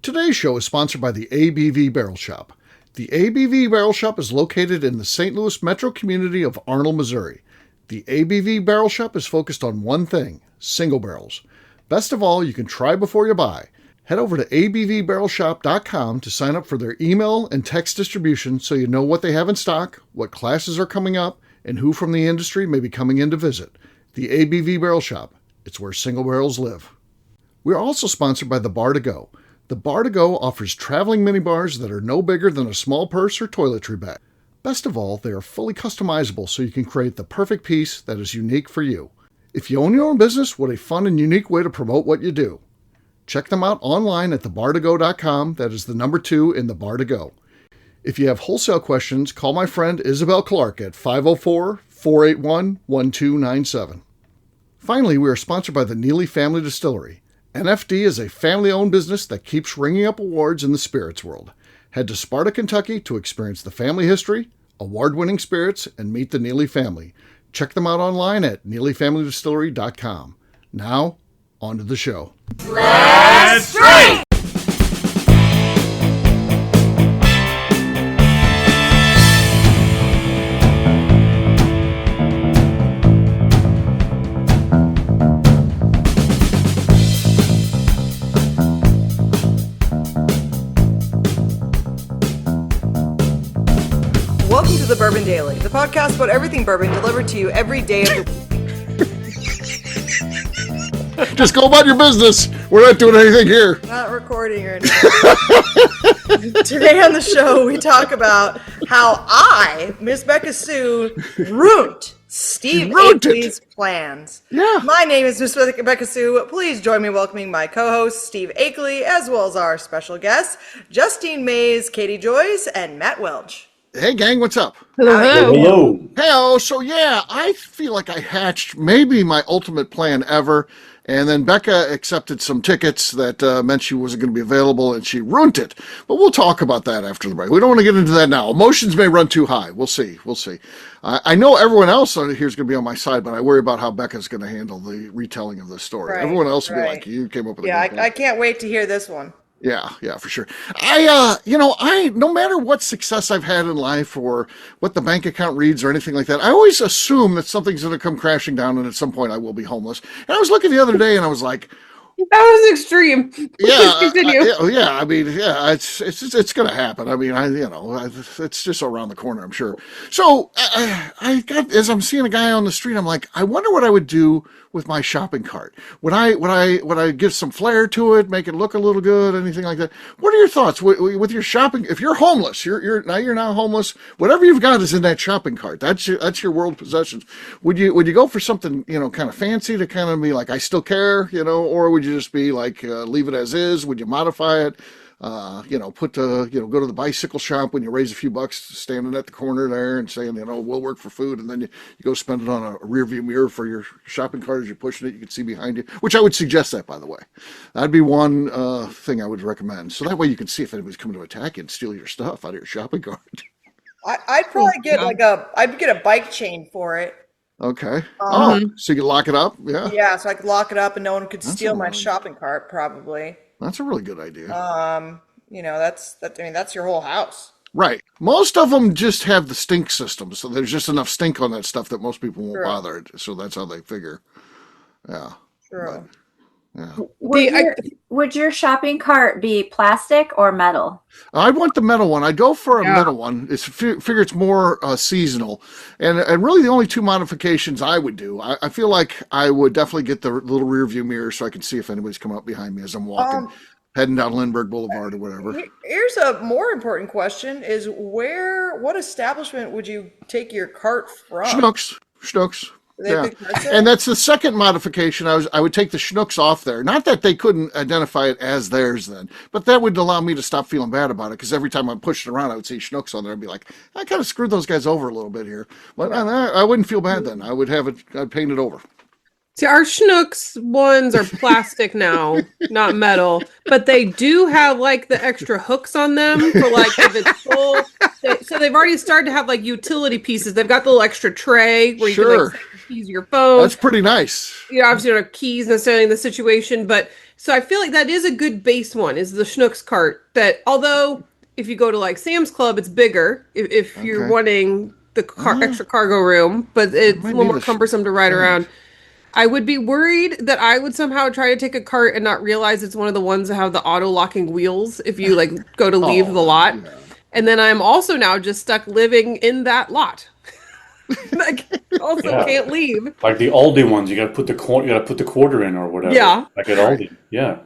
Today's show is sponsored by the ABV Barrel Shop. The ABV Barrel Shop is located in the St. Louis metro community of Arnold, Missouri. The ABV Barrel Shop is focused on one thing, single barrels. Best of all, you can try before you buy. Head over to abvbarrelshop.com to sign up for their email and text distribution so you know what they have in stock, what classes are coming up, and who from the industry may be coming in to visit. The ABV Barrel Shop. It's where single barrels live. We are also sponsored by the Bar to Go. The Bar to Go offers traveling minibars that are no bigger than a small purse or toiletry bag. Best of all, they are fully customizable so you can create the perfect piece that is unique for you. If you own your own business, what a fun and unique way to promote what you do. Check them out online at thebartogo.com. That is the number 2 in the Bar to Go. If you have wholesale questions, call my friend Isabel Clark at 504-481-1297. Finally, we are sponsored by the Neely Family Distillery. NFD is a family-owned business that keeps ringing up awards in the spirits world. Head to Sparta, Kentucky to experience the family history, award-winning spirits, and meet the Neely family. Check them out online at neelyfamilydistillery.com. Now, on to the show. Let's drink! Welcome to the Bourbon Daily, the podcast about everything bourbon delivered to you every day of the week. Just go about your business. We're not doing anything here. Not recording or anything. Today on the show, we talk about how I, Miss Beka Sue, ruined Steve Akeley's plans. Yeah. My name is Miss Beka Sue. Please join me in welcoming my co-host, Steve Akeley, as well as our special guests, Justine Mays, Katie Joyce, and Matt Welch. Hey, gang, what's up? Hello. Hey, so yeah, I feel like I hatched maybe my ultimate plan ever, and then Beka accepted some tickets that meant she wasn't going to be available, and she ruined it. But we'll talk about that after the break. We don't want to get into that now. Emotions may run too high. We'll see. I know everyone else here is going to be on my side, but I worry about how Beka's going to handle the retelling of this story. Right, Everyone else will be right. like, you came up with a Yeah, good plan. I can't wait to hear this one. Yeah, for sure. I no matter what success I've had in life or what the bank account reads or anything like that, I always assume that something's going to come crashing down and at some point I will be homeless. And I was looking the other day and I was like, that was extreme. yeah, Continue. it's going to happen. I mean, it's just around the corner, I'm sure. So I got, as I'm seeing a guy on the street, I'm like, I wonder what I would do with my shopping cart. Would I give some flair to it, make it look a little good, anything like that? What are your thoughts with your shopping? If you're homeless, you're now homeless. Whatever you've got is in that shopping cart. That's your world possessions. Would you go for something kind of fancy to kind of be like, I still care, or would you just be like leave it as is? Would you modify it? Go to the bicycle shop when you raise a few bucks, standing at the corner there and saying, we'll work for food. And then you go spend it on a rear view mirror for your shopping cart as you're pushing it. You can see behind you, which I would suggest that, by the way. That'd be one thing I would recommend. So that way you can see if anybody's coming to attack you and steal your stuff out of your shopping cart. I'd probably get I'd get a bike chain for it. Okay. So you can lock it up? Yeah. Yeah, so I could lock it up and no one could steal my shopping cart, probably. That's a really good idea. That's your whole house. Right. Most of them just have the stink system, so there's just enough stink on that stuff that most people won't bother. So that's how they figure. Yeah. True. But, yeah. Would your shopping cart be plastic or metal? I'd want the metal one. I'd go for a metal one. Figure it's more seasonal. And really the only two modifications I would do, I feel like I would definitely get the little rear view mirror so I can see if anybody's coming up behind me as I'm walking, heading down Lindbergh Boulevard or whatever. Here's a more important question is what establishment would you take your cart from? Schnucks. Yeah, and that's the second modification. I would take the Schnucks off there. Not that they couldn't identify it as theirs then, but that would allow me to stop feeling bad about it because every time I'm pushing around, I would see Schnucks on there and be like, I kind of screwed those guys over a little bit here. But I wouldn't feel bad then. I'd paint it over. See, our Schnucks ones are plastic now, not metal, but they do have like the extra hooks on them for like if it's full. So they've already started to have like utility pieces. They've got the little extra tray where you can like keys your phone. That's pretty nice. You know, obviously you don't have keys necessarily in the situation, but so I feel like that is a good base one, is the Schnucks cart. That although if you go to like Sam's Club, it's bigger if you're wanting the extra cargo room, but it's a little more cumbersome to ride around. I would be worried that I would somehow try to take a cart and not realize it's one of the ones that have the auto locking wheels if you like go to leave the lot. Yeah. And then I'm also now just stuck living in that lot. Like also can't leave. Like the Aldi ones, you got to put the quarter in or whatever. Yeah, like at Aldi. Yeah.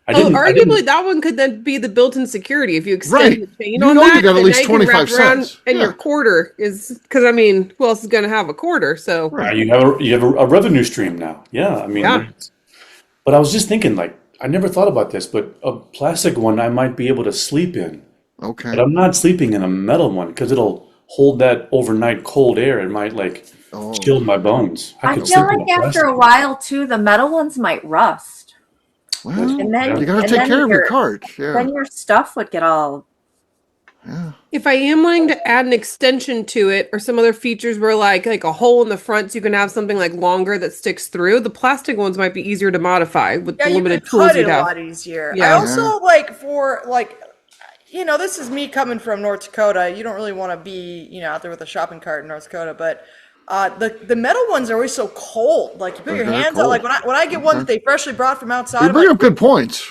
Arguably, that one could then be the built-in security if you extend the chain on that. You got at least 25 cents, and your quarter is because I mean, who else is going to have a quarter? So you have a revenue stream now. Yeah, I mean, but I was just thinking, like, I never thought about this, but a plastic one I might be able to sleep in. Okay, but I'm not sleeping in a metal one because it'll hold that overnight cold air. It might like chill my bones. I feel like after a while too, the metal ones might rust. Well, and then, you got to take care of your cart. Yeah. Then your stuff would get all... Yeah. If I am wanting to add an extension to it or some other features where like a hole in the front so you can have something like longer that sticks through, the plastic ones might be easier to modify with the limited tools you have. A lot easier. Yeah. I also like for like, you know, this is me coming from North Dakota. You don't really want to be, out there with a shopping cart in North Dakota, but the metal ones are always so cold. Like you put your hands on. Like when I get one that they freshly brought from outside, you bring up good points.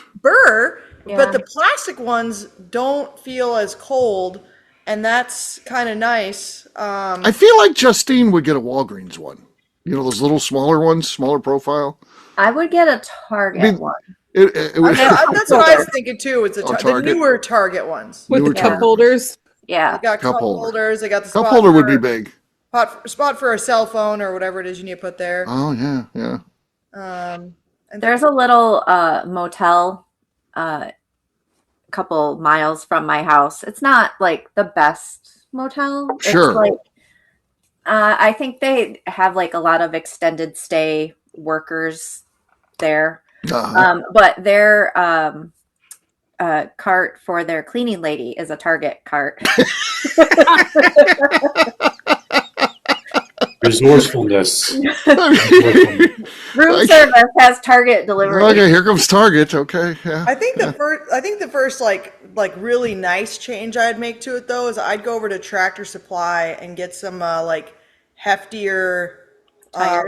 But the plastic ones don't feel as cold, and that's kind of nice. I feel like Justine would get a Walgreens one. You know those little smaller ones, smaller profile. I would get a Target one. That's what I was thinking too. It's the newer Target ones with the cup holders. Yeah, they got cup holders. They got the cup holder would be big. Spot for a cell phone or whatever it is you need to put there. Oh yeah. And there's a little motel a couple miles from my house. It's not like the best motel. Sure. It's like I think they have like a lot of extended stay workers there. But their cart for their cleaning lady is a Target cart. Resourcefulness. Room service has Target delivery. Okay, here comes Target. Okay, yeah. I think the first like really nice change I'd make to it though is I'd go over to Tractor Supply and get some like heftier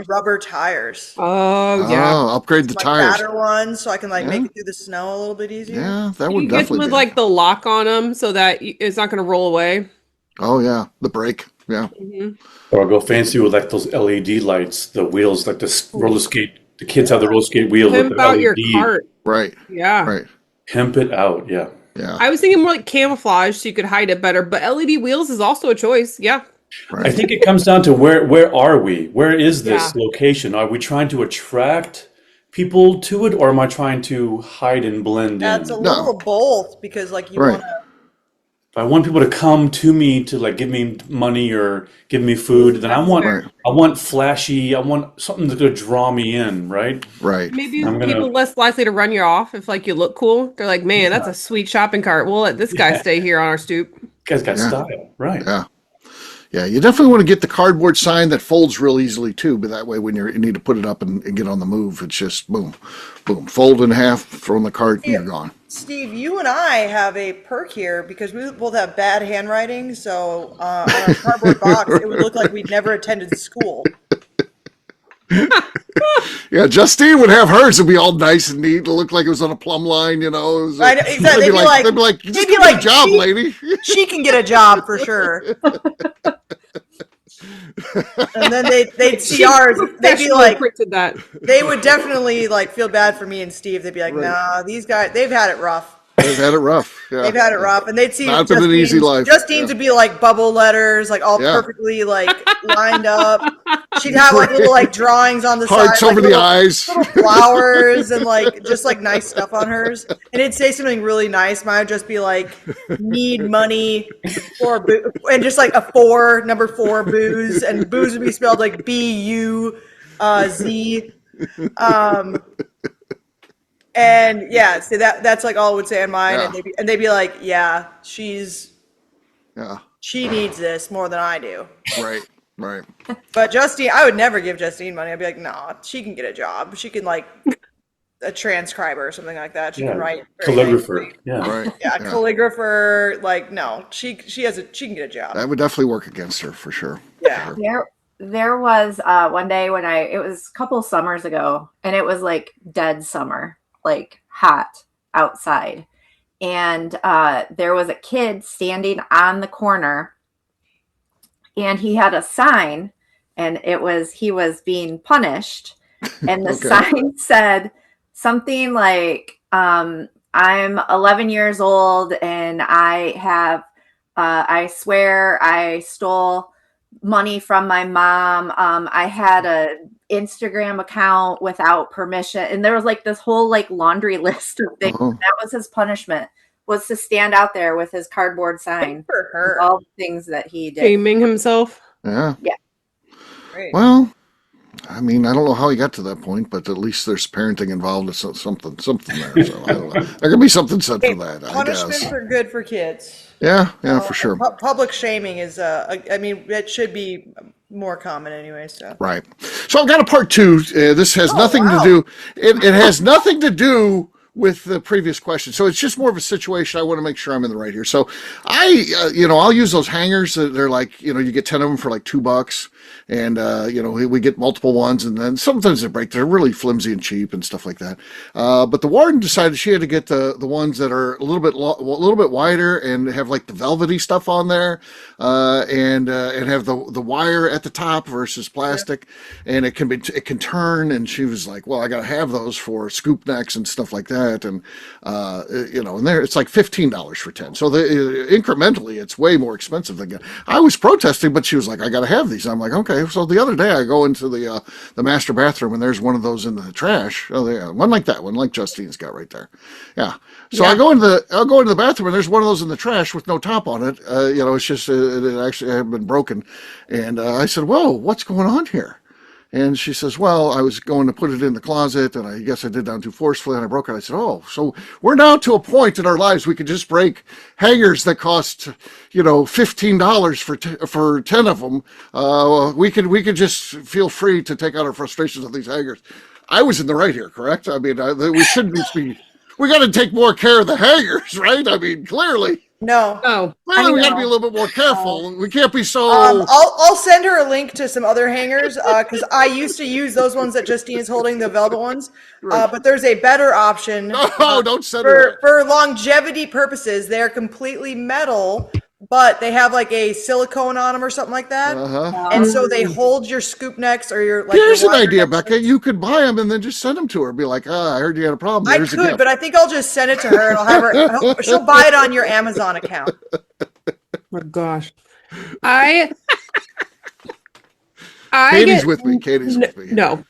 rubber tires. Oh yeah. Upgrade the tires. Fatter ones so I can make it through the snow a little bit easier. Yeah, that would definitely. Get them with like the lock on them so that it's not going to roll away. Oh yeah, the brake. Yeah. Mm-hmm. Or go fancy with like those LED lights, the wheels, like the roller skate. The kids have the roller skate wheels. Pimp with the out LED. your cart. Right. Yeah. Right. Pimp it out. Yeah. Yeah. I was thinking more like camouflage so you could hide it better, but LED wheels is also a choice. Yeah. Right. I think it comes down to where are we? Where is this location? Are we trying to attract people to it, or am I trying to hide and blend in? That's a little of both because like you want to. If I want people to come to me to like give me money or give me food, then I want flashy. I want something that's gonna draw me in, right? Right. Maybe people less likely to run you off if like you look cool. They're like, man, that's a sweet shopping cart. We'll let this guy stay here on our stoop. You guys got style, right? Yeah. Yeah, you definitely want to get the cardboard sign that folds real easily too, but that way when you need to put it up and get on the move, it's just boom, boom, fold in half, throw in the cart, and you're gone. Steve, you and I have a perk here because we both have bad handwriting, so on our cardboard box, it would look like we'd never attended school. Yeah, Justine would have hers and be all nice and neat. It'll look like it was on a plumb line, you know. It was I know, exactly. They'd be like, just get a job, lady. She can get a job for sure. And then they'd see ours. They'd be like, they would definitely like feel bad for me and Steve. They'd be like, nah, these guys, they've had it rough. They've had it rough. Yeah. They've had it rough, and they'd see not been an easy life. Justine's would be like bubble letters, like all perfectly like lined up. She'd have like little like drawings on the hearts side, over like, the eyes, little flowers, and like just like nice stuff on hers. And it'd say something really nice. Mine would just be like, "Need money for and just like number 4 booze, and booze would be spelled like BUZ. And yeah, so that's like all I would say on mine, and they'd be like, yeah, she needs this more than I do. Right. Right. But Justine, I would never give Justine money. I'd be like, nah, she can get a job. She can like a transcriber or something like that. She can write calligrapher. Yeah. Right. Yeah, calligrapher. Like, no, she can get a job. That would definitely work against her for sure. Yeah. For sure. There was one day when it was a couple summers ago, and it was like dead summer, like hot outside. And there was a kid standing on the corner, and he had a sign, and he was being punished. And the sign said something like, I'm 11 years old, and I swear I stole money from my mom. I had a Instagram account without permission, and there was like this whole like laundry list of things. That was his punishment, was to stand out there with his cardboard sign for her. All the things that he did, shaming himself. Yeah. Great. Well, I mean, I don't know how he got to that point, but at least there's parenting involved. It's something there. So I don't know. There could be something said for that. Punishments I guess. are good for kids. Yeah, for sure. Public shaming is, I mean, it should be more common anyway. So right. So I've got a part 2. This has nothing to do. It has nothing to do with the previous question. So it's just more of a situation. I want to make sure I'm in the right here. So I'll use those hangers. They're like, you get 10 of them for like $2. And, we get multiple ones, and then sometimes they break. They're really flimsy and cheap and stuff like that. But the warden decided she had to get the ones that are a little bit wider and have like the velvety stuff on there, and have the wire at the top versus plastic, and it can turn. And she was like, well, I got to have those for scoop necks and stuff like that. And, and there it's like $15 for 10. So incrementally, it's way more expensive than I was protesting, but she was like, I got to have these. I'm like, okay. So the other day I go into the master bathroom, and there's one of those in the trash. Oh, yeah, one like that one, like Justine's got right there. Yeah. So I'll go into the bathroom, and there's one of those in the trash with no top on it. It's just it actually had been broken, and I said, "Whoa, what's going on here?" And she says, well, I was going to put it in the closet, and I guess I did down too forcefully, and I broke it. I said, oh, so we're now to a point in our lives we could just break hangers that cost, $15 for 10 of them. We could just feel free to take out our frustrations on these hangers. I was in the right here, correct? I mean, we shouldn't be. We got to take more care of the hangers, right? I mean, clearly. No. Clearly, we got to be a little bit more careful. We can't be so. I'll send her a link to some other hangers because I used to use those ones that Justine is holding, the velvet ones. Right. But there's a better option. No, don't send her. For longevity purposes, they're completely metal, but they have like a silicone on them or something like that. And so they hold your scoop necks or your like. Here's an idea, Beka. You could buy them and then just send them to her. Be like, I heard you had a problem. I could, but I think I'll just send it to her and I'll have her. She'll buy it on your Amazon account. Oh gosh, Katie's with me. Katie's with me. No,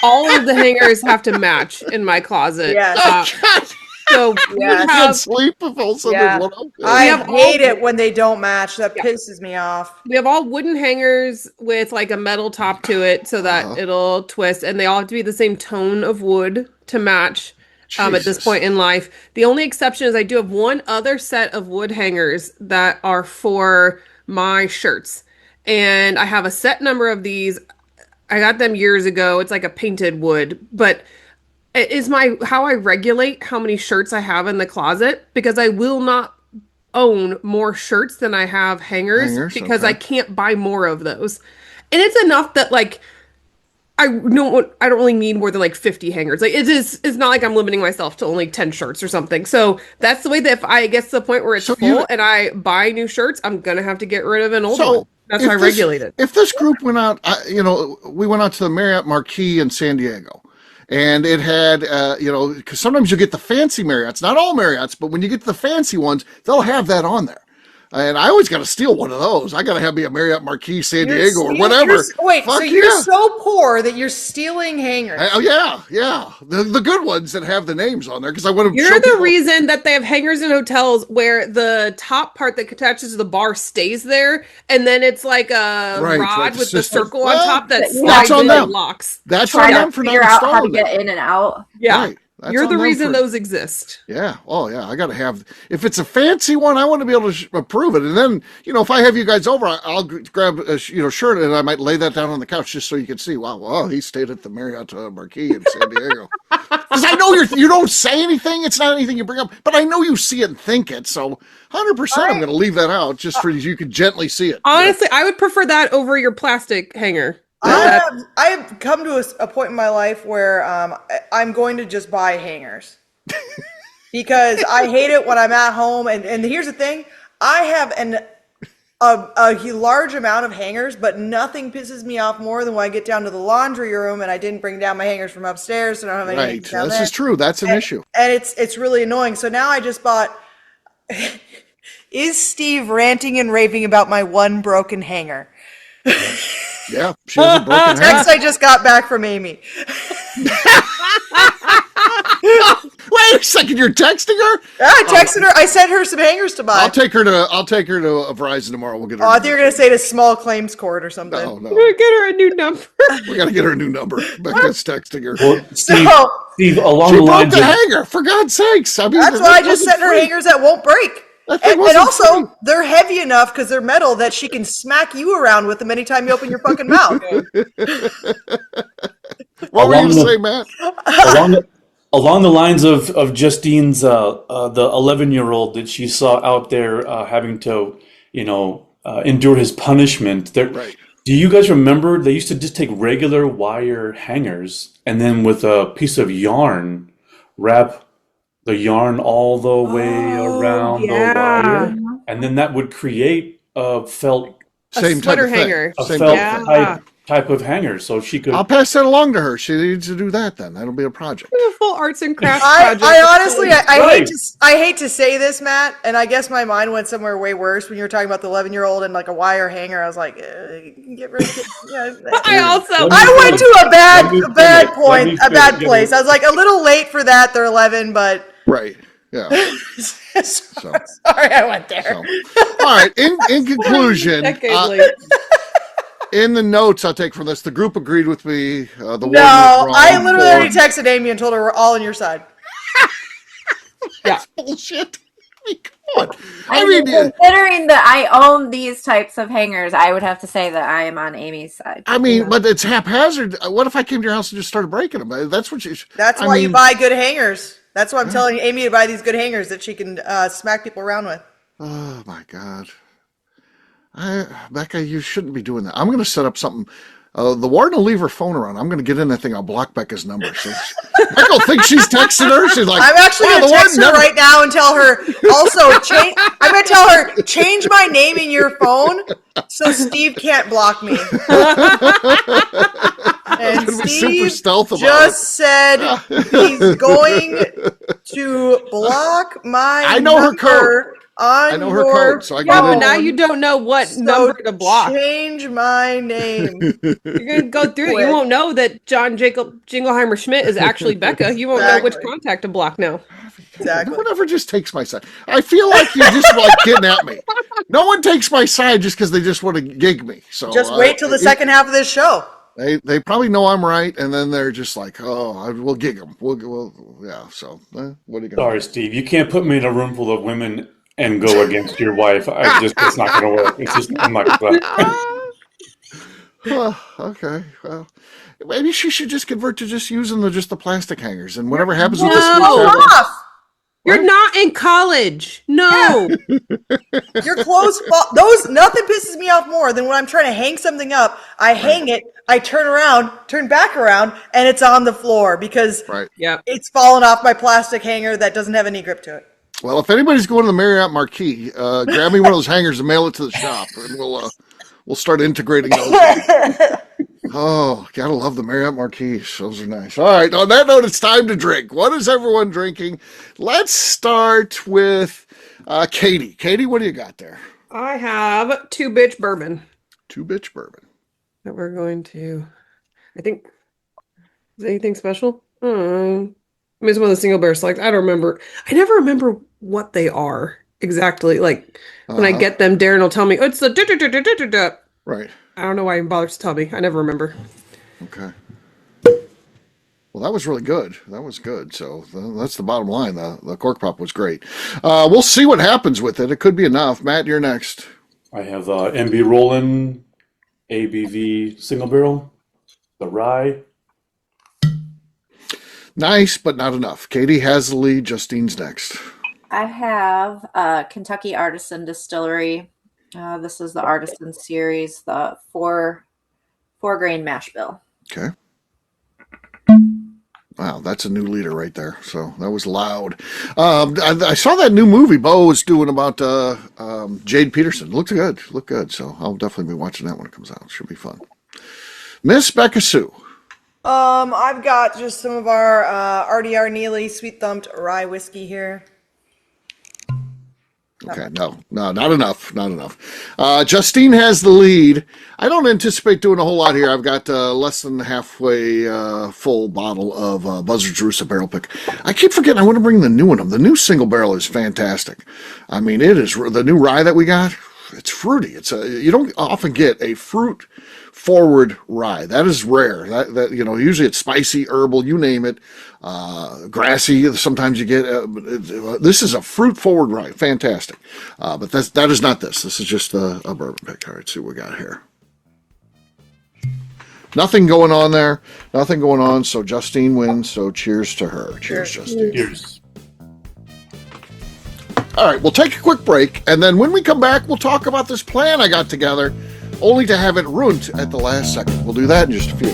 all of the hangers have to match in my closet. Yes. So I can't sleep if all of a sudden there's one out there. I hate it when they don't match. That pisses me off. We have all wooden hangers with like a metal top to it so that it'll twist, and they all have to be the same tone of wood to match at this point in life. The only exception is I do have one other set of wood hangers that are for my shirts, and I have a set number of these. I got them years ago. It's like a painted wood, but it is how I regulate how many shirts I have in the closet, because I will not own more shirts than I have hangers because I can't buy more of those. And it's enough that like I don't really need more than like 50 hangers. Like it's not like I'm limiting myself to only 10 shirts or something. So that's the way that if I get to the point where it's full and I buy new shirts, I'm gonna have to get rid of an old one. That's how I regulate it. If this group went out, we went out to the Marriott Marquis in San Diego. And it had, because sometimes you get the fancy Marriotts, not all Marriotts, but when you get to the fancy ones, they'll have that on there. And I always got to steal one of those. I got to have me a Marriott Marquis San Diego or whatever. You're so poor that you're stealing hangers. Yeah. The good ones that have the names on there, because I want to. You're the reason that they have hangers in hotels where the top part that attaches to the bar stays there, and then it's like a rod with the circle on top that slides and locks. That's on them for not figure out how to installing get in and out. Yeah. Right. You're the reason those exist. Yeah. Oh, yeah. I got to have. If it's a fancy one, I want to be able to approve it. And then, if I have you guys over, I'll grab a shirt and I might lay that down on the couch just so you can see. Wow, he stayed at the Marriott Marquis in San Diego. Because I know you don't say anything. It's not anything you bring up, but I know you see it and think it. So 100%, I'm going to leave that out just for you can gently see it. Honestly, I would prefer that over your plastic hanger. I have come to a point in my life where I'm going to just buy hangers because I hate it when I'm at home. And here's the thing: I have a large amount of hangers, but nothing pisses me off more than when I get down to the laundry room and I didn't bring down my hangers from upstairs, so I don't have any. Right, this is true. That's an issue, and it's really annoying. So now I just bought. Is Steve ranting and raving about my one broken hanger? Yeah, she has a broken hanger. Text I just got back from Amy. Wait a second, you're texting her? Yeah, I texted her. I sent her some hangers to buy. I'll take her to Verizon tomorrow. We'll get her. Oh, I think you're gonna say to small claims court or something. No. We're gonna get her a new number. We gotta get her a new number. Becca's texting her. Well, Steve, So, along She the broke lines the of hanger, for God's sakes. I mean, that's why I just sent her hangers that won't break. And also, free. they're heavy enough because they're metal that she can smack you around with them anytime you open your fucking mouth. What were you saying, Matt? along the lines of Justine's the 11-year-old that she saw out there having to endure his punishment. Right. Do you guys remember they used to just take regular wire hangers and then with a piece of yarn wrap the yarn all the way around the wire, and then that would create a felt Same sweater type of hanger. Thing. a Same felt type. type of hanger, so she could. I'll pass that along to her. She needs to do that then. That'll be a project. A full arts and crafts project. I honestly, I Right. hate to say this, Matt, and I guess my mind went somewhere way worse when you were talking about the 11-year-old and like a wire hanger. I was like, you can get rid of it. Yeah. I went to a bad place. I was like a little late for that. They're 11, but Right. Yeah. Sorry, I went there. So. All right. In conclusion, in the notes I'll take from this, the group agreed with me. I literally already texted Amy and told her we're all on your side. That's bullshit. I mean, come on. I mean, considering that I own these types of hangers, I would have to say that I am on Amy's side. I mean, but it's haphazard. What if I came to your house and just started breaking them? That's what you. That's why you buy good hangers. That's why I'm telling Amy to buy these good hangers that she can smack people around with. Oh my God, Becca, you shouldn't be doing that. I'm going to set up something. The warden will leave her phone around. I'm going to get in that thing. I'll block Becca's number. So Becca will think she's texting her. She's like, I'm actually going to text her right now and tell her also change. I'm going to tell her change my name in your phone so Steve can't block me. And Steve just said he's going to block my I know her code. I know her code, so I got but now you don't know what number to block. Change my name. You're going to go through it. You won't know that John Jacob Jingleheimer Schmidt is actually Becca. You won't know which contact to block now. Exactly. No one ever just takes my side. I feel like you're just like getting at me. No one takes my side just because they just want to gig me. So just wait till the second half of this show. They probably know I'm right, and then they're just like, "Oh, we'll gig them." Yeah. So what are you gonna? Sorry, Steve. You can't put me in a room full of women and go against your wife. It's not going to work. It's just I'm not going to. Okay. Well, maybe she should just convert to just using the plastic hangers, and whatever happens with this. You're not in college. No. Your clothes fall. Nothing pisses me off more than when I'm trying to hang something up. I hang it, I turn back around, and it's on the floor because it's fallen off my plastic hanger that doesn't have any grip to it. Well, if anybody's going to the Marriott Marquis, grab me one of those hangers and mail it to the shop, and we'll start integrating those. Oh, gotta love the Marriott Marquis. Those are nice. All right, on that note, it's time to drink. What is everyone drinking? Let's start with Katie. Katie, what do you got there? I have 2 Bitch Bourbon. 2 Bitch Bourbon. That we're going to, I think, is anything special? I mean, it's one of the single barrel selects. I don't remember. I never remember what they are exactly. Like, when I get them, Darren will tell me, oh, it's the Right. I don't know why he bothers to tell me. I never remember. Okay. Well, Well, that was really good. That was good. So that's the bottom line. The cork pop was great. We'll see what happens with it. It could be enough. Matt, you're next. I have MB Rollin ABV single barrel, the rye. Nice, but not enough. Katie has the lead. Justine's next. I have Kentucky Artisan Distillery. This is the Artisan Series, the four grain mash bill. Okay. Wow, that's a new leader right there. So that was loud. I saw that new movie Bo was doing about Jade Peterson. Looked good. So I'll definitely be watching that when it comes out. It should be fun. Miss Beka Sue. I've got just some of our RDR Neely Sweet Thumped Rye Whiskey here. Okay, no, not enough. Justine has the lead. I don't anticipate doing a whole lot here. I've got less than halfway full bottle of Buzzard's Roost Barrel Pick. I keep forgetting I want to bring the new one up. The new single barrel is fantastic. I mean, it is the new rye that we got. It's fruity. You don't often get a fruit forward rye. That is rare. That usually it's spicy, herbal, you name it, grassy. Sometimes you get this is a fruit forward rye. Fantastic. But that is not this. This is just a bourbon pick. All right, see what we got here. Nothing going on there. Nothing going on. So Justine wins. So cheers to her. Cheers, Justine. Cheers. All right, we'll take a quick break, and then when we come back, we'll talk about this plan I got together, only to have it ruined at the last second. We'll do that in just a few.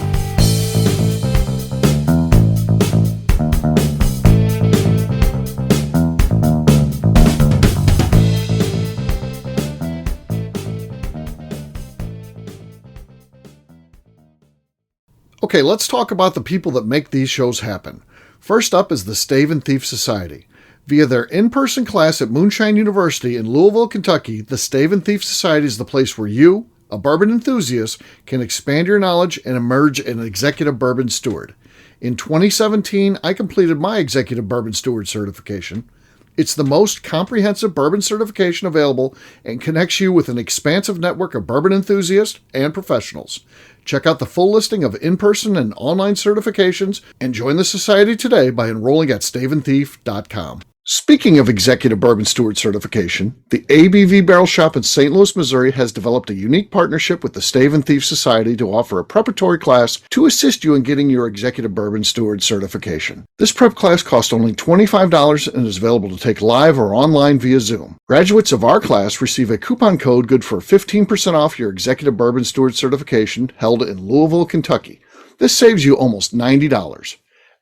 Okay, let's talk about the people that make these shows happen. First up is the Stave and Thief Society. Via their in-person class at Moonshine University in Louisville, Kentucky, the Stave and Thief Society is the place where you, a bourbon enthusiast, can expand your knowledge and emerge an executive bourbon steward. In 2017, I completed my executive bourbon steward certification. It's the most comprehensive bourbon certification available and connects you with an expansive network of bourbon enthusiasts and professionals. Check out the full listing of in-person and online certifications and join the society today by enrolling at staveandthief.com. Speaking of executive bourbon steward certification, the ABV Barrel Shop in St. Louis, Missouri has developed a unique partnership with the Stave and Thief Society to offer a preparatory class to assist you in getting your executive bourbon steward certification. This prep class costs only $25 and is available to take live or online via Zoom. Graduates of our class receive a coupon code good for 15% off your executive bourbon steward certification held in Louisville, Kentucky. This saves you almost $90.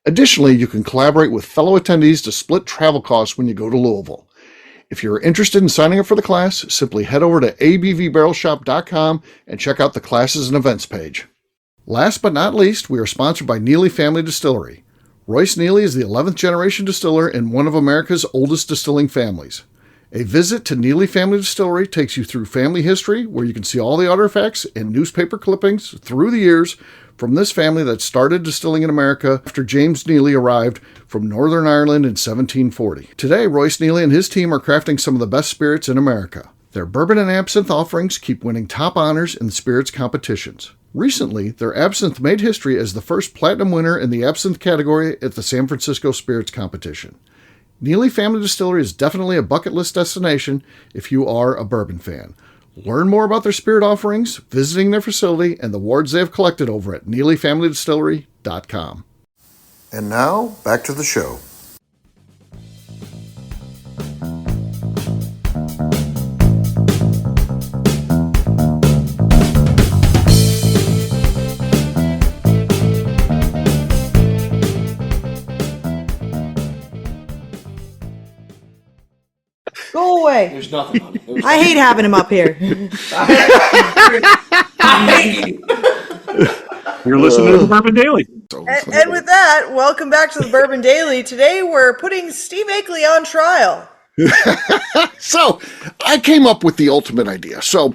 Additionally, you can collaborate with fellow attendees to split travel costs when you go to Louisville. If you're interested in signing up for the class, simply head over to abvbarrelshop.com and check out the classes and events page. Last but not least, we are sponsored by Neely Family Distillery. Royce Neely is the 11th generation distiller in one of America's oldest distilling families. A visit to Neely Family Distillery takes you through family history, where you can see all the artifacts and newspaper clippings through the years from this family that started distilling in America after James Neely arrived from Northern Ireland in 1740. Today, Royce Neely and his team are crafting some of the best spirits in America. Their bourbon and absinthe offerings keep winning top honors in the spirits competitions. Recently, their absinthe made history as the first platinum winner in the absinthe category at the San Francisco Spirits Competition. Neely Family Distillery is definitely a bucket list destination if you are a bourbon fan. Learn more about their spirit offerings, visiting their facility, and the awards they have collected over at NeelyFamilyDistillery.com. And now, back to the show. Go away. There's nothing on it. I hate having him up here. You're listening to the Bourbon Daily. And with that, welcome back to the Bourbon Daily. Today we're putting Steve Akeley on trial. So, I came up with the ultimate idea. So,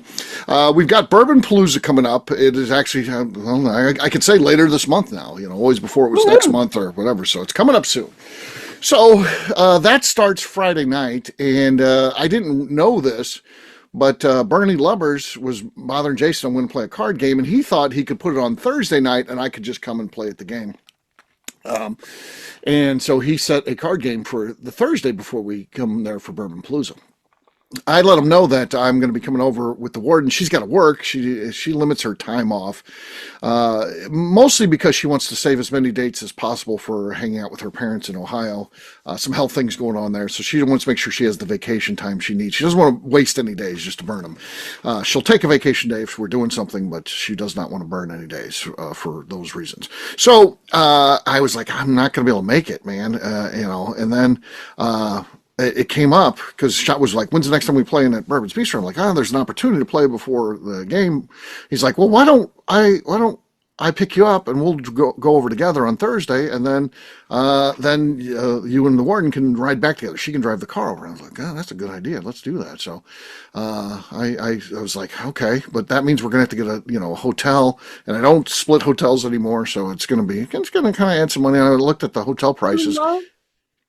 we've got Bourbon Palooza coming up. It is actually, I can say later this month now, always before it was next month or whatever. So, it's coming up soon. So, that starts Friday night, and I didn't know this, but Bernie Lubbers was bothering Jason. I'm going to play a card game, and he thought he could put it on Thursday night, and I could just come and play at the game. And so he set a card game for the Thursday before we come there for Bourbon Palooza. I let him know that I'm going to be coming over with the warden. She's got to work. She limits her time off, mostly because she wants to save as many dates as possible for hanging out with her parents in Ohio. Some health things going on there, so she wants to make sure she has the vacation time she needs. She doesn't want to waste any days just to burn them. She'll take a vacation day if we're doing something, but she does not want to burn any days for those reasons. So I was like, I'm not going to be able to make it, man. And then it came up because Shot was like, when's the next time we play in at Bourbon's Bistro? I'm like, there's an opportunity to play before the game. He's like, well, why don't I pick you up and we'll go over together on Thursday, and then you and the warden can ride back together. She can drive the car over. I was like, that's a good idea. Let's do that. So I was like, okay, but that means we're gonna have to get a hotel, and I don't split hotels anymore, so it's gonna kind of add some money. I looked at the hotel prices.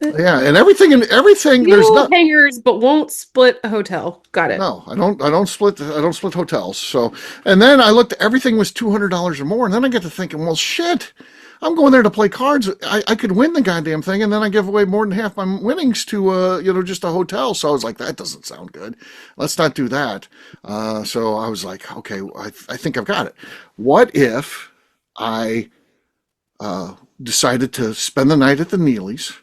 Yeah, and everything. There's not hangers, but won't split a hotel. Got it. No, I don't split hotels. So, and then I looked. Everything was $200 or more, and then I get to thinking, well, shit. I'm going there to play cards. I could win the goddamn thing, and then I give away more than half my winnings to just a hotel. So I was like, that doesn't sound good. Let's not do that. So I was like, okay, I think I've got it. What if I decided to spend the night at the Neely's?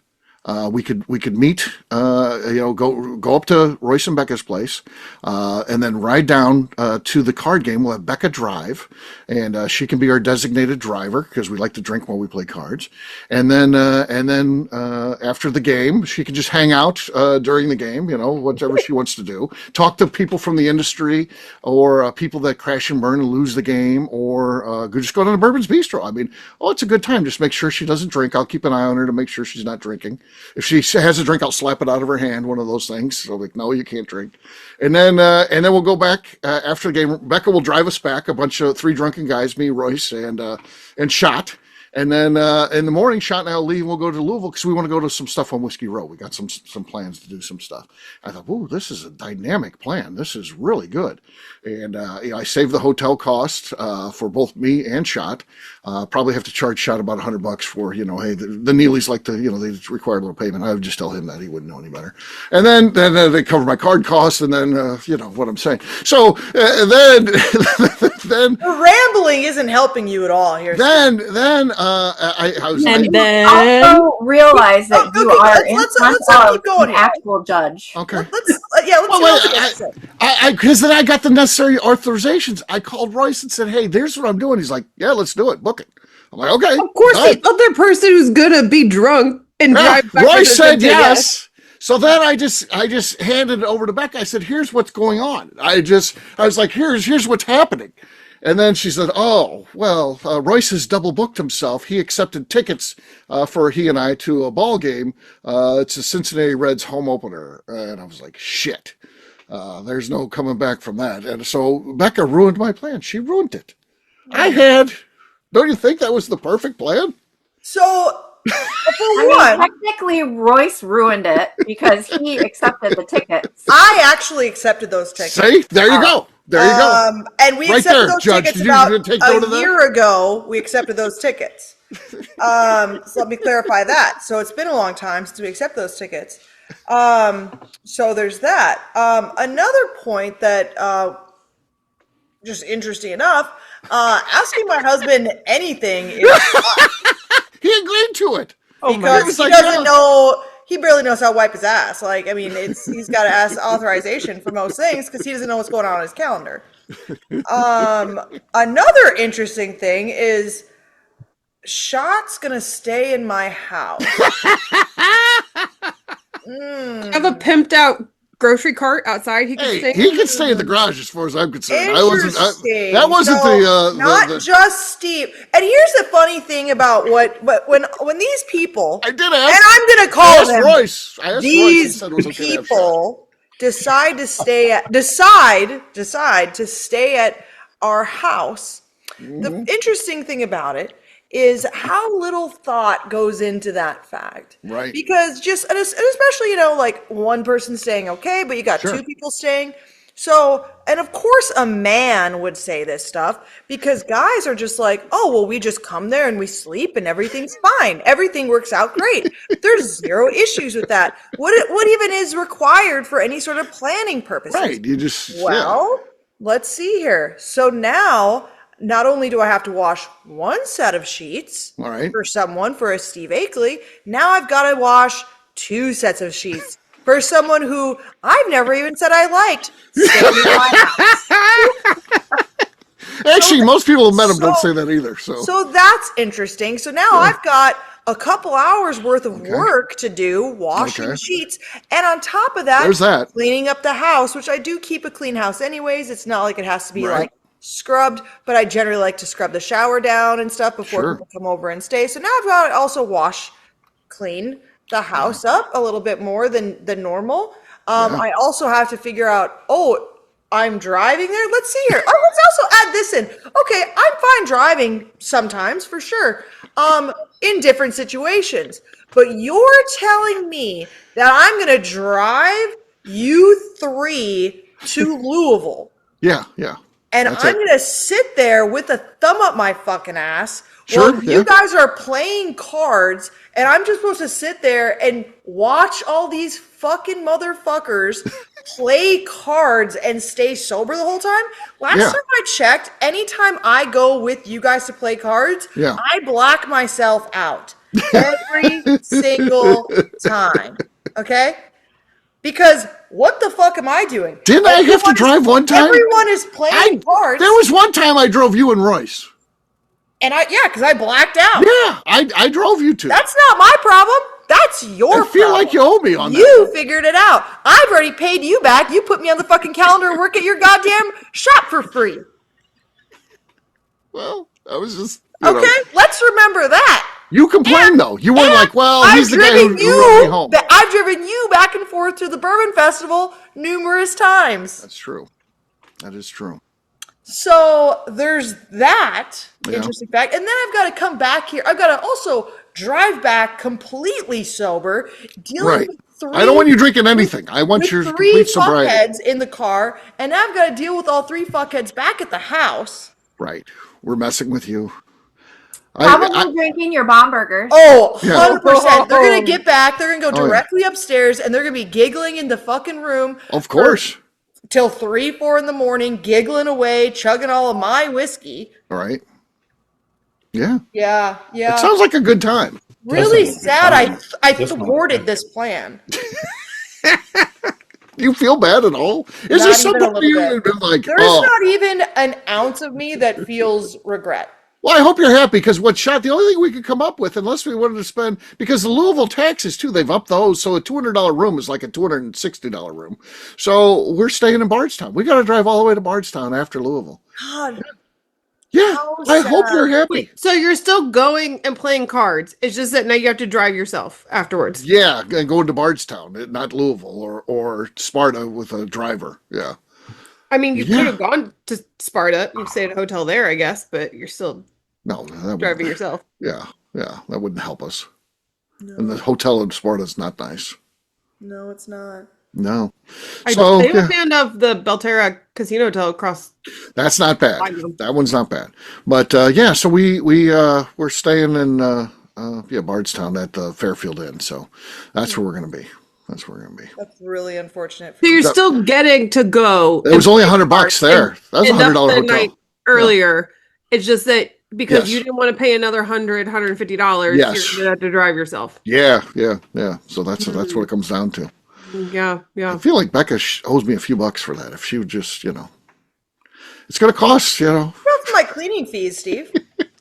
We could meet, go up to Royce and Beka's place, and then ride down to the card game. We'll have Beka drive, and she can be our designated driver because we like to drink while we play cards. And then after the game, she can just hang out during the game, whatever she wants to do. Talk to people from the industry, or people that crash and burn and lose the game, or just go down to Bourbon's Bistro. I mean, it's a good time. Just make sure she doesn't drink. I'll keep an eye on her to make sure she's not drinking. If she has a drink, I'll slap it out of her hand, one of those things. So like, no, you can't drink. And then we'll go back after the game. Beka will drive us back, a bunch of 3 drunken guys, me, Royce, and Shot. And then in the morning, Shot and I'll leave and we'll go to Louisville because we want to go to some stuff on Whiskey Row. We got some plans to do some stuff. I thought, ooh, this is a dynamic plan. This is really good. And I saved the hotel cost for both me and Shot. Probably have to charge Shot about $100 for, hey, the Neely's like they require a little payment. I would just tell him that. He wouldn't know any better. And then they cover my card costs, and then, what I'm saying. So then the rambling isn't helping you at all here. I was and like, then also realize that you are an actual judge. Okay. Let's because then I got the necessary authorizations. I called Royce and said, hey, there's what I'm doing. He's like, yeah, let's do it. Book it. I'm like, okay. Of course, the other person who's gonna be drunk and drive back. Royce said yes. So then I just handed it over to Beka. I said, here's what's going on. I was like, here's what's happening. And then she said, oh, well, Royce has double booked himself. He accepted tickets for he and I to a ball game. It's a Cincinnati Reds home opener. And I was like, shit, there's no coming back from that. And so Beka ruined my plan. She ruined it. Don't you think that was the perfect plan? So, technically, Royce ruined it because he accepted the tickets. I actually accepted those tickets. See? There you go. There you go. And we accepted those tickets about a year ago. We accepted those tickets. So let me clarify that. So it's been a long time since we accepted those tickets. So there's that. Another point that, just interesting enough, asking my husband anything is he agreed to it. Because he doesn't know. He barely knows how to wipe his ass. Like, I mean, he's got to ask authorization for most things because he doesn't know what's going on his calendar. Another interesting thing is Shot's gonna stay in my house. Have a pimped out grocery cart outside. He can stay in the garage as far as I'm concerned. That wasn't not just Steve. And here's the funny thing about when these people, I did ask, and I'm going to call them Royce. These people decide to stay at our house. Mm-hmm. The interesting thing about it is how little thought goes into that fact. Right. Because and especially, like one person staying okay, but you got 2 people staying. So, and of course a man would say this stuff because guys are just like, oh, well, we just come there and we sleep and everything's fine. Everything works out great. There's zero issues with that. What even is required for any sort of planning purposes? Right. You just, Well, let's see here. So now, not only do I have to wash one set of sheets all right. for a Steve Akeley, now I've got to wash 2 sets of sheets for someone who I've never even said I liked. Staying in my house. Actually, most people who met him don't say that either. So that's interesting. So now I've got a couple hours worth of work to do, washing sheets, and on top of that, there's that. Cleaning up the house, which I do keep a clean house anyways. It's not like it has to be like scrubbed, but I generally like to scrub the shower down and stuff before people come over and stay. So now I've got to also clean the house up a little bit more than normal. I also have to figure out, I'm driving there. Let's see here. Oh, let's also add this in. Okay, I'm fine driving sometimes for sure. In different situations. But you're telling me that I'm going to drive you 3 to Louisville. Yeah. And I'm going to sit there with a thumb up my fucking ass Sure, while you guys are playing cards, and I'm just supposed to sit there and watch all these fucking motherfuckers play cards and stay sober the whole time. Last time I checked, anytime I go with you guys to play cards, I black myself out every single time. Okay? Because what the fuck am I doing? Didn't I have to drive one time? Everyone is playing cards. There was one time I drove you and Royce. And because I blacked out. Yeah, I drove you to. That's not my problem. That's your problem. I feel like you owe me on that. You figured it out. I've already paid you back. You put me on the fucking calendar and work at your goddamn shop for free. Well, I was just... Okay, let's remember that. You complained, though. You weren't like, well, he's the guy who drove me home. I've driven you back and forth to the Bourbon Festival numerous times. That's true. That is true. So there's that interesting fact. And then I've got to come back here. I've got to also drive back completely sober, dealing with 3... I don't want you drinking anything. I want your complete sobriety. 3 fuckheads in the car, and now I've got to deal with all 3 fuckheads back at the house. Right. We're messing with you. Probably drinking your Bomberger. Oh, 100%. They're going to get back. They're going to go directly upstairs, and they're going to be giggling in the fucking room. Of course. Till 3, 4 in the morning, giggling away, chugging all of my whiskey. All right. Yeah. Yeah. It sounds like a good time. Really sad I thwarted this plan. Do you feel bad at all? Is there something you've been like, there's not even an ounce of me that feels regret. Well, I hope you're happy because the only thing we could come up with, unless we wanted to spend, because the Louisville taxes too, they've upped those. So a $200 room is like a $260 room. So we're staying in Bardstown. We got to drive all the way to Bardstown after Louisville. God. Yeah, I hope you're happy. Wait, so you're still going and playing cards. It's just that now you have to drive yourself afterwards. Yeah, and going to Bardstown, not Louisville or Sparta with a driver. Yeah. I mean, you could have gone to Sparta. You stayed at a hotel there, I guess, but you're still driving yourself. Yeah, that wouldn't help us. No. And the hotel in Sparta is not nice. No, it's not. No. I'm a fan of the Belterra Casino Hotel across. That's not bad. That one's not bad. But so we're staying in Bardstown at the Fairfield Inn. So that's where we're going to be. That's really unfortunate. So you're still getting to go. It was only $100 there. That was a $100 hotel. Night earlier. It's just that because you didn't want to pay another $150, you're going to have to drive yourself. Yeah. So that's what it comes down to. Yeah. I feel like Beka owes me a few bucks for that. If she would just, it's going to cost, That's my cleaning fees, Steve.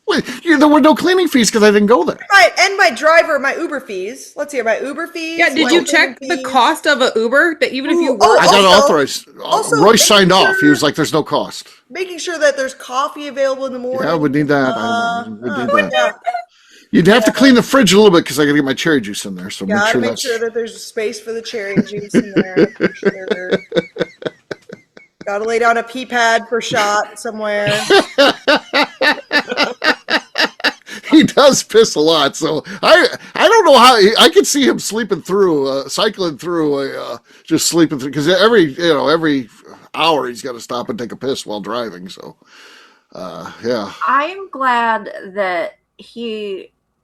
Wait, there were no cleaning fees because I didn't go there. Right, and my Uber fees. Let's hear my Uber fees. Yeah, did you check the cost of an Uber? That even if you I got authorized. Royce signed off. He was like, "There's no cost." Making sure that there's coffee available in the morning. Yeah, I would need that. You'd have to clean the fridge a little bit because I got to get my cherry juice in there. So make sure that there's a space for the cherry juice in there. Sure. Got to lay down a pee pad for shot somewhere. He does piss a lot, so I don't know how I could see him sleeping through, cycling through, just sleeping through because every hour he's got to stop and take a piss while driving. So, yeah. I'm glad that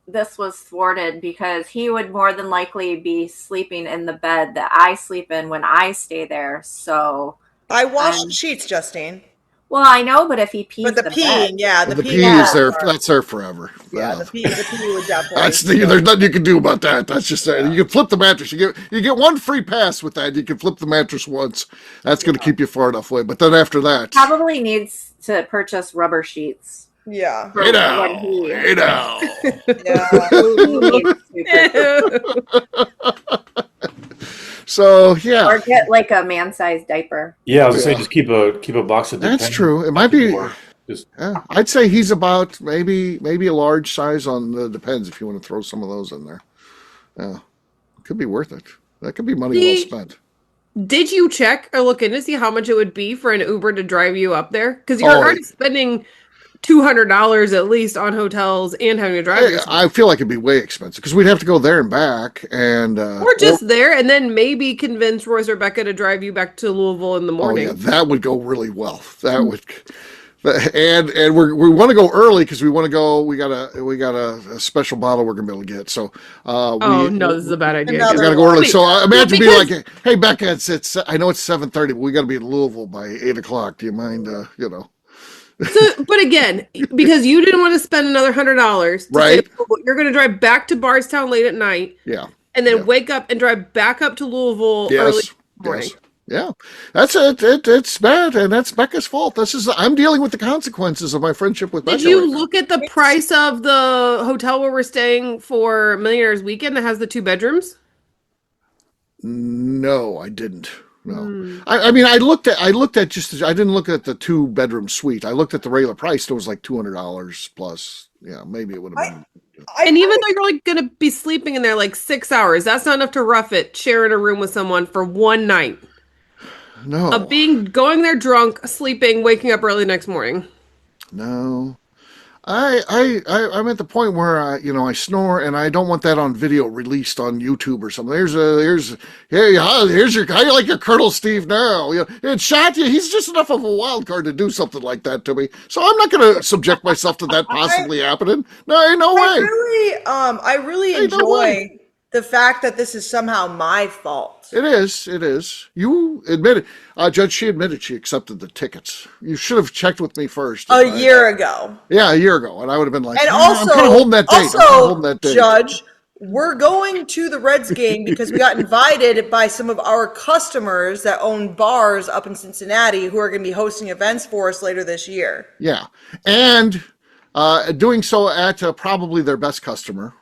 this was thwarted, because he would more than likely be sleeping in the bed that I sleep in when I stay there. So I washed the sheets, Justine. Well, I know, but if he pees But the peeing, yeah, the pee is there. That's there forever. Yeah, the pee would definitely. There's nothing you can do about that. That's just you can flip the mattress. You get one free pass with that. You can flip the mattress once. That's going to keep you far enough away. But then after that, probably needs to purchase rubber sheets. Yeah. Hey now. So yeah, or get like a man-sized diaper. Yeah, I was gonna say just keep a box of. That's true. It might be. I'd say he's about maybe a large size on the Depends if you want to throw some of those in there. Yeah, could be worth it. That could be money well spent. Did you check or look in to see how much it would be for an Uber to drive you up there? Because you're already spending $200 at least on hotels and having to drive yourself. I feel like it'd be way expensive because we'd have to go there and back, and or just there, and then maybe convince Royce or Beka to drive you back to Louisville in the morning. Oh yeah, that would go really well. That would, and we want to go early because we want to go. We got a special bottle we're gonna be able to get. So no, this is a bad idea. We gotta go early. So imagine being like, hey Becca, it's I know it's 7:30, but we got to be in Louisville by 8:00. Do you mind? So, but again, because you didn't want to spend another $100, right? You're going to drive back to Bardstown late at night, and then wake up and drive back up to Louisville early in the morning. Yeah, that's it. It's bad, and that's Becca's fault. I'm dealing with the consequences of my friendship with Becca. Did you look at the price of the hotel where we're staying for Millionaires Weekend that has the 2 bedrooms? No, I didn't. No, I mean, I looked at just. I didn't look at the 2-bedroom suite. I looked at the regular price. It was like $200 plus. Yeah, maybe it would have been. And even though you're like going to be sleeping in there like 6 hours, that's not enough to rough it. Sharing a room with someone for one night. No, of going there drunk, sleeping, waking up early next morning. No. I'm at the point where I snore, and I don't want that on video released on YouTube or something. Here's how you like your Colonel Steve now? It shot you. He's just enough of a wild card to do something like that to me. So I'm not going to subject myself to that possibly happening. No, ain't no way. I really enjoy the fact that this is somehow my fault. It is. You admitted, Judge, she admitted she accepted the tickets. You should have checked with me first. A year ago. Yeah, a year ago. And I would have been like, and also, I'm kind of holding that date. Also, Judge, we're going to the Reds game because we got invited by some of our customers that own bars up in Cincinnati who are going to be hosting events for us later this year. Yeah. And doing so at probably their best customer.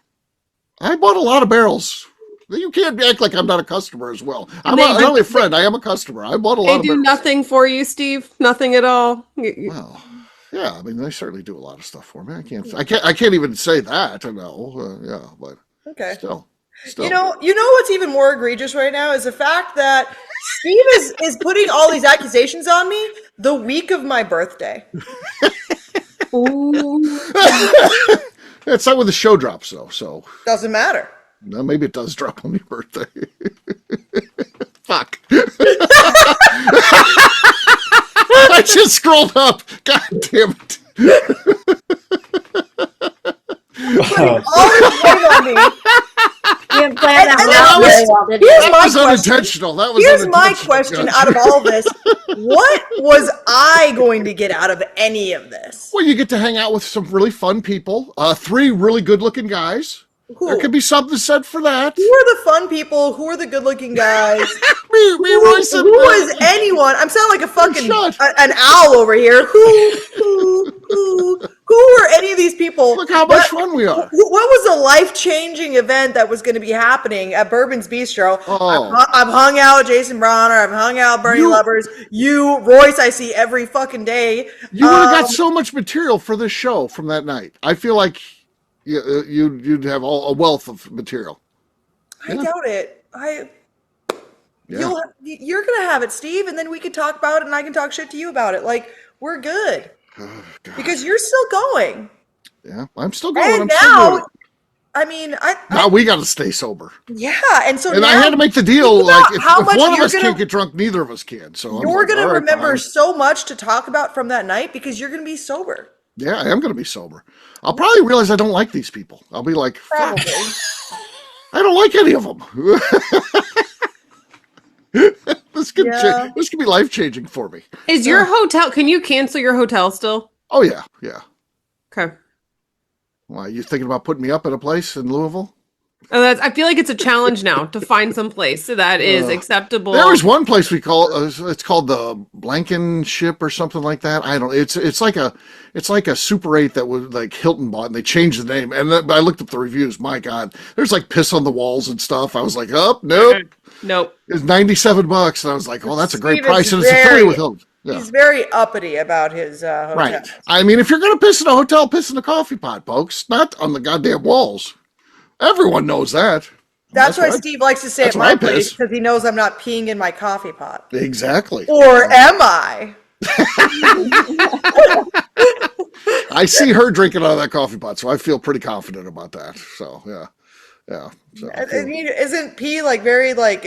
I bought a lot of barrels. You can't act like I'm not a customer as well. I'm not only a friend. I am a customer. I bought a lot of barrels. They do nothing for you, Steve. Nothing at all. Well, yeah. I mean, they certainly do a lot of stuff for me. I can't even say that. No. But okay. Still. You know what's even more egregious right now is the fact that Steve is putting all these accusations on me the week of my birthday. Ooh. It's not when the show drops, though. So doesn't matter. No, maybe it does drop on your birthday. Fuck. I just scrolled up. God damn it. All this weight on me. You didn't plan that very well, did you? That was unintentional. Here's my question out of all this. What was I going to get out of any of this? Well, you get to hang out with some really fun people. 3 really good-looking guys. Who? There could be something said for that. Who are the fun people? Who are the good-looking guys? me, Royce. Who is anyone? I'm sounding like a fucking an owl over here. Who are any of these people? Look how much fun we are. What was a life-changing event that was going to be happening at Bourbon's Bistro? Oh. I've hung out with Jason Bronner. I've hung out with Bernie Lovers. Royce, I see every fucking day. You would have got so much material for this show from that night. I feel like you'd have a wealth of material. I doubt it. You're gonna have it, Steve, and then we can talk about it, and I can talk shit to you about it. Like, we're good because you're still going. Yeah, I'm still going. And now I mean, Now we got to stay sober. yeah, and so And now I had to make the deal. think about Like, if how much one of you're us gonna- can't get drunk, neither of us can. So I'm you're like, gonna all right, remember fine. so much to talk about from that night because you're gonna be sober. Yeah, I am going to be sober. I'll probably realize I don't like these people. I'll be like, fuck, Probably. I don't like any of them. This could be life changing for me. Is your hotel? Can you cancel your hotel still? Oh yeah, yeah. Okay. Why, you thinking about putting me up at a place in Louisville? I feel like it's a challenge now to find some place that is acceptable. There was one place we call it's called the Blankenship or something like that. I don't. It's like a Super 8 that was like Hilton bought, and they changed the name. And I looked up the reviews. My God, there's like piss on the walls and stuff. I was like, oh nope. It's $97, and I was like, well, that's a great price, and it's affiliated with Hilton. Yeah. He's very uppity about his hotel. Right. I mean, if you're gonna piss in a hotel, piss in a coffee pot, folks, not on the goddamn walls. Everyone knows that. That's why Steve likes to say at my place, piss. because he knows I'm not peeing in my coffee pot. Exactly. Or am I? I see her drinking out of that coffee pot, so I feel pretty confident about that. So yeah. So I mean, isn't pee like very like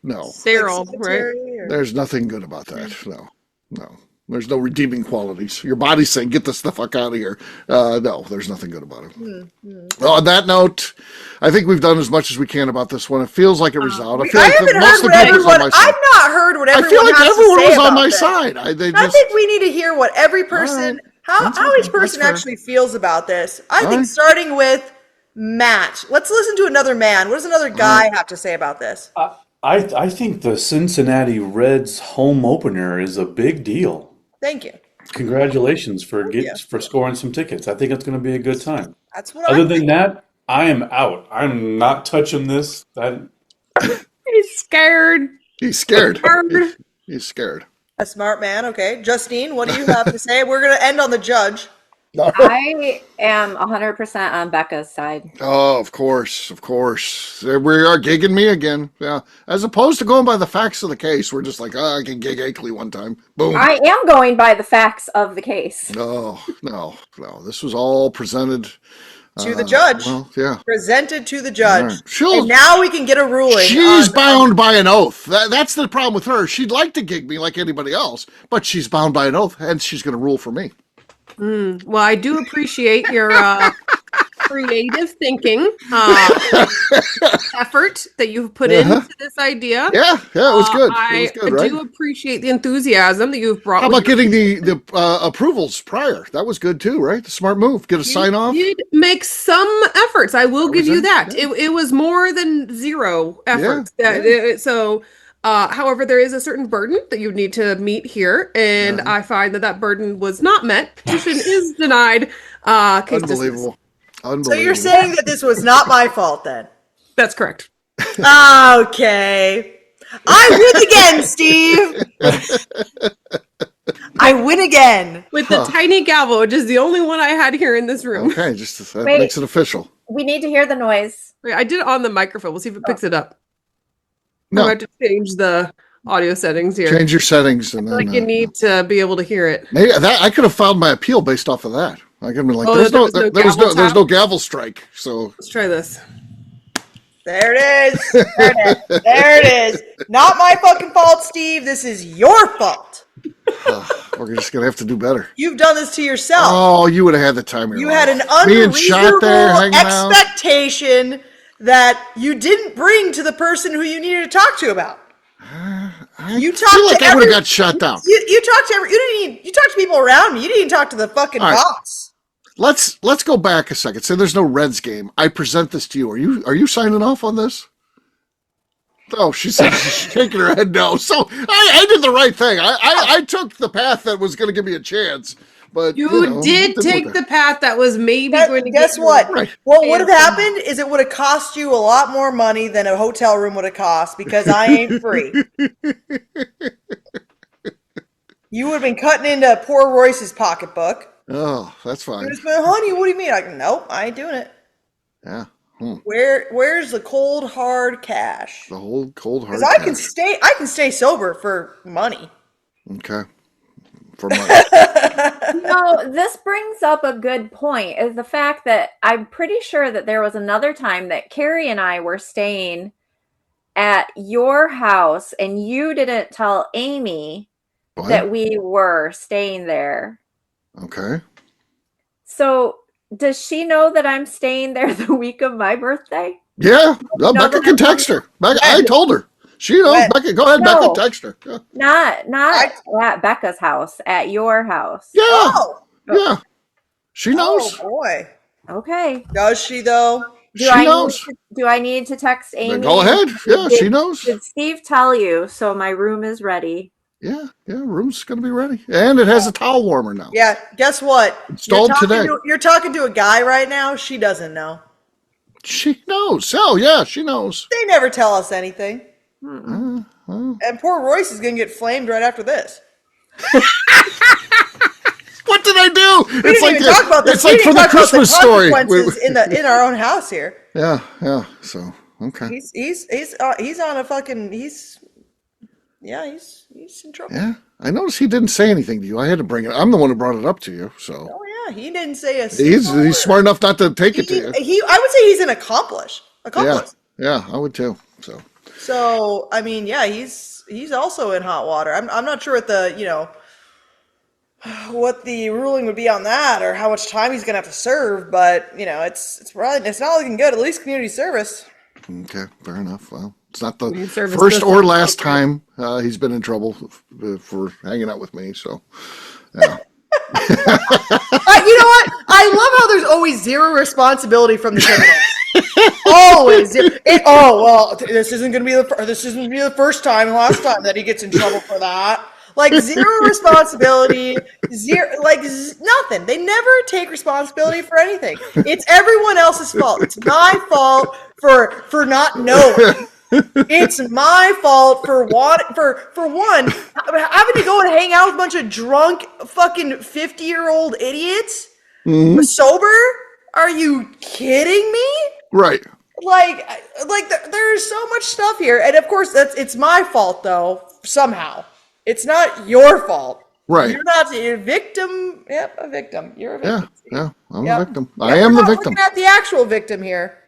no. Sterile, right? or- There's nothing good about that. No. There's no redeeming qualities. Your body's saying, get this the fuck out of here. No, there's nothing good about it. Well, on that note, I think we've done as much as we can about this one. It feels like it resolved. I feel I like haven't most heard of what the people was on my everyone. side. I've not heard what I everyone feel like has everyone to say was on about my this. side. I think we need to hear what every person, how each person fair. actually feels about this. I think right. starting with Matt. Let's listen to another man. What does another guy have to say about this? I think the Cincinnati Reds home opener is a big deal. Thank you. Congratulations for scoring some tickets. I think it's going to be a good time. That's what Other than that, I am out. I'm not touching this. He's scared. He's scared. Scared. He's scared. A smart man. Okay. Justine, what do you have to say? We're going to end on the judge. I am 100% on Beka's side. Oh, of course. There we are gigging me again. Yeah. As opposed to going by the facts of the case, we're just like, I can gig Akeley one time. Boom. I am going by the facts of the case. No. This was all presented To the judge. Well, yeah. Presented to the judge. Right. And now we can get a ruling. She's bound by an oath. That's the problem with her. She'd like to gig me like anybody else, but she's bound by an oath, and she's going to rule for me. Well, I do appreciate your creative thinking effort that you've put into this idea. Yeah, it was good. I right? do appreciate the enthusiasm that you've brought. How about getting the approvals prior? That was good too, right? The smart move. Get a sign off. You did make some efforts. I will give you that. Yeah. It was more than zero efforts. However, there is a certain burden that you need to meet here, and I find that burden was not met. Petition is denied. Case Unbelievable. So you're saying that this was not my fault then? That's correct. Okay. I win again, Steve. I win again. With the tiny gavel, which is the only one I had here in this room. Okay, that makes it official. We need to hear the noise. Wait, I did it on the microphone. We'll see if it picks it up. No. I have to change the audio settings here. Change your settings, and then you need to be able to hear it. Maybe I could have filed my appeal based off of that. I could have been like, there's no gavel strike. So let's try this. There it is. There it is. Not my fucking fault, Steve. This is your fault. We're just gonna have to do better. You've done this to yourself. Oh, you would have had the time of your life. You had an unreasonable expectation that you didn't bring to the person who you needed to talk to about. I feel like I would have got shot down. You talked to you talked to people around me. You didn't even talk to the fucking boss. Let's go back a second. Say there's no Reds game. I present this to you. Are you signing off on this? Oh, she's shaking her head no. So I did the right thing. I took the path that was going to give me a chance. But you did take the path that was maybe going to guess what? Right. What would have happened is it would have cost you a lot more money than a hotel room would have cost because I ain't free. You would have been cutting into poor Royce's pocketbook. Oh, that's fine. Honey, what do you mean? Nope, I ain't doing it. Yeah. Where's the cold hard cash? The whole cold hard. Because I can stay sober for money. Okay. for money. No, this brings up a good point, is the fact that I'm pretty sure that there was another time that Carrie and I were staying at your house and you didn't tell Amy that we were staying there. Okay. So does she know that I'm staying there the week of my birthday? Yeah. Well, Becca can text her. Becca, I told her. She knows. Becca, go ahead, No. Becca, text her. Yeah. Not at Becca's house, at your house. Yeah. Oh. Yeah. She knows. Oh boy. Okay. Does she though? She knows. Do I need to text Amy? Then go ahead. Yeah, she knows. Did Steve tell you? So my room is ready. Yeah, room's going to be ready. And it has a towel warmer now. Yeah, guess what? Installed today. You're talking to a guy right now. She doesn't know. She knows. Oh, yeah, she knows. They never tell us anything. And poor Royce is going to get flamed right after this. What did I do? We didn't even talk about this. It's like from the Christmas story. In our own house here. Yeah. So, okay. He's on a fucking he's in trouble. Yeah. I noticed he didn't say anything to you. I had to bring it. I'm the one who brought it up to you. So. Oh yeah, he didn't say a. He's smart enough not to take it to you. I would say he's an accomplice. Yeah, I would too. So I mean, yeah, he's also in hot water. I'm not sure what the ruling would be on that, or how much time he's gonna have to serve. But it's not looking good. At least community service. Okay, fair enough. Well, it's not the first or last time he's been in trouble for hanging out with me. So, yeah. You know what? I love how there's always zero responsibility from the criminals. Always. This isn't going to be the first time and last time that he gets in trouble for that. Like zero responsibility, nothing. They never take responsibility for anything. It's everyone else's fault. It's my fault for not knowing. It's my fault for one having to go and hang out with a bunch of drunk fucking 50-year-old idiots. Sober? Are you kidding me? Right. Like there's so much stuff here, and of course it's my fault though. Somehow, it's not your fault. Right. You're not a victim. Yep, a victim. You're a victim. Yeah. I'm a victim. I am the victim. Looking at the actual victim here.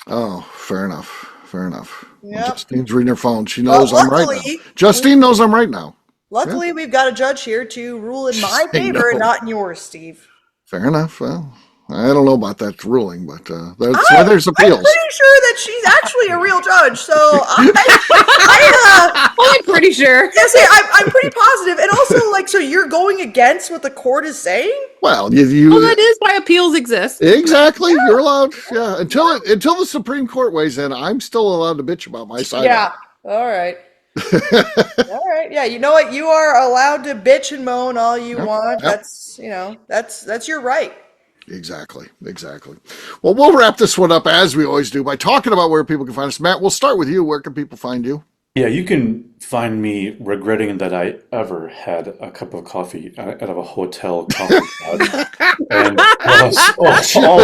Oh, fair enough. Yep. Justine's reading her phone. She knows I'm right now. Luckily, Justine knows I'm right now. Luckily, we've got a judge here to rule in my favor and not in yours, Steve. Fair enough. Well, I don't know about that ruling, but that's why there's appeals. I'm pretty sure that she's actually a real judge, so I'm pretty sure. Yes, I'm pretty positive. And also, so you're going against what the court is saying? Well, that is why appeals exist. Exactly. Yeah. You're allowed. Yeah. Until the Supreme Court weighs in, I'm still allowed to bitch about my side. Yeah. All right. All right. Yeah. You know what? You are allowed to bitch and moan all you want. Yep. That's your right. Exactly. Well, we'll wrap this one up as we always do by talking about where people can find us. Matt, we'll start with you. Where can people find you? Yeah, you can find me regretting that I ever had a cup of coffee out of a hotel coffee pot. And all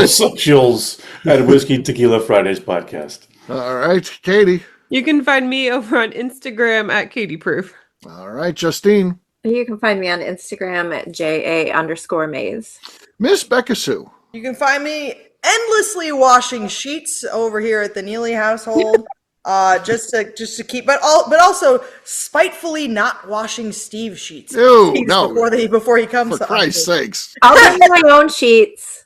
socials at Whiskey Tequila Fridays podcast. All right, Katie. You can find me over on Instagram at KatieProof. All right, Justine. You can find me on Instagram at JA_Maze. Miss Beka Sue. You can find me endlessly washing sheets over here at the Neely household. Just to keep, but also spitefully not washing Steve's sheets. No, before he comes. For Christ's sakes, I'll do my own sheets.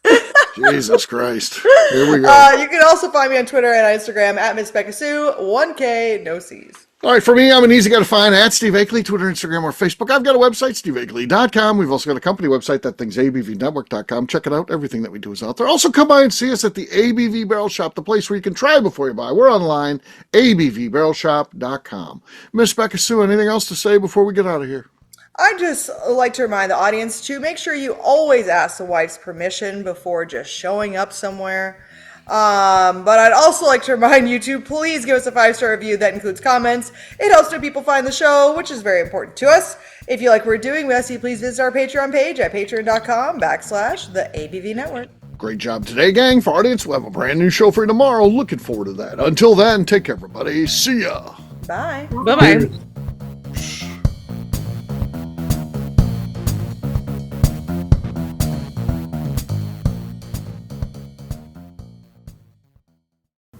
Jesus Christ! Here we go. You can also find me on Twitter and Instagram at Miss Beka Sue, 1K, no C's. All right, for me, I'm an easy guy to find at Steve Akeley, Twitter, Instagram, or Facebook. I've got a website, steveakeley.com. We've also got a company website, that thing's abvnetwork.com. Check it out. Everything that we do is out there. Also, come by and see us at the ABV Barrel Shop, the place where you can try before you buy. We're online, abvbarrelshop.com. Miss Beka Sue, anything else to say before we get out of here? I'd just like to remind the audience to make sure you always ask the wife's permission before just showing up somewhere. But I'd also like to remind you to please give us a 5-star review that includes comments. It helps new people find the show, which is very important to us. If you like what we're doing, we ask you please visit our Patreon page at patreon.com/the ABV Network. Great job today, gang. For our audience, we'll have a brand new show for you tomorrow. Looking forward to that. Until then, take care, everybody. See ya. Bye. Bye-bye.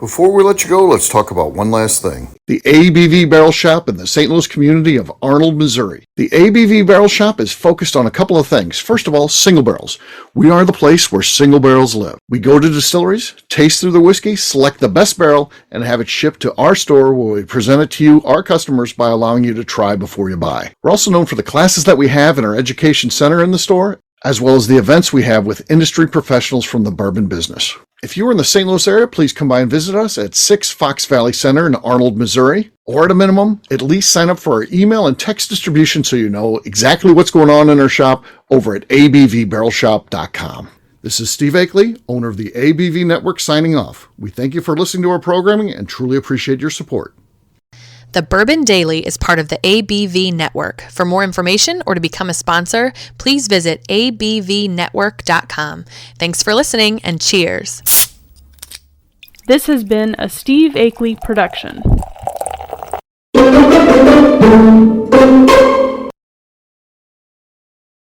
Before we let you go, let's talk about one last thing. The ABV Barrel Shop in the St. Louis community of Arnold, Missouri. The ABV Barrel Shop is focused on a couple of things. First of all, single barrels. We are the place where single barrels live. We go to distilleries, taste through the whiskey, select the best barrel, and have it shipped to our store where we present it to you, our customers, by allowing you to try before you buy. We're also known for the classes that we have in our education center in the store, as well as the events we have with industry professionals from the bourbon business. If you are in the St. Louis area, please come by and visit us at 6 Fox Valley Center in Arnold, Missouri. Or at a minimum, at least sign up for our email and text distribution so you know exactly what's going on in our shop over at abvbarrelshop.com. This is Steve Akeley, owner of the ABV Network, signing off. We thank you for listening to our programming and truly appreciate your support. The Bourbon Daily is part of the ABV Network. For more information or to become a sponsor, please visit abvnetwork.com. Thanks for listening and cheers. This has been a Steve Akeley production.